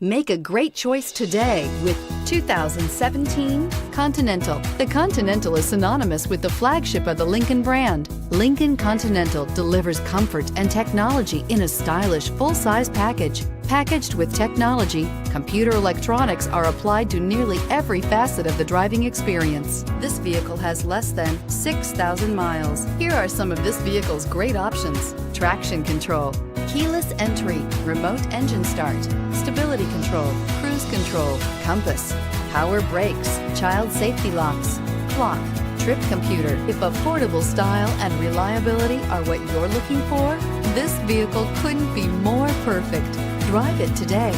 Make a great choice today with 2017 Continental. The Continental is synonymous with the flagship of the Lincoln brand. Lincoln Continental delivers comfort and technology in a stylish full-size package. Packaged with technology, computer electronics are applied to nearly every facet of the driving experience. This vehicle has less than 6,000 miles. Here are some of this vehicle's great options: traction control, keyless entry, remote engine start, stability control, cruise control, compass, power brakes, child safety locks, clock, trip computer. If affordable style and reliability are what you're looking for, this vehicle couldn't be more perfect. Drive it today.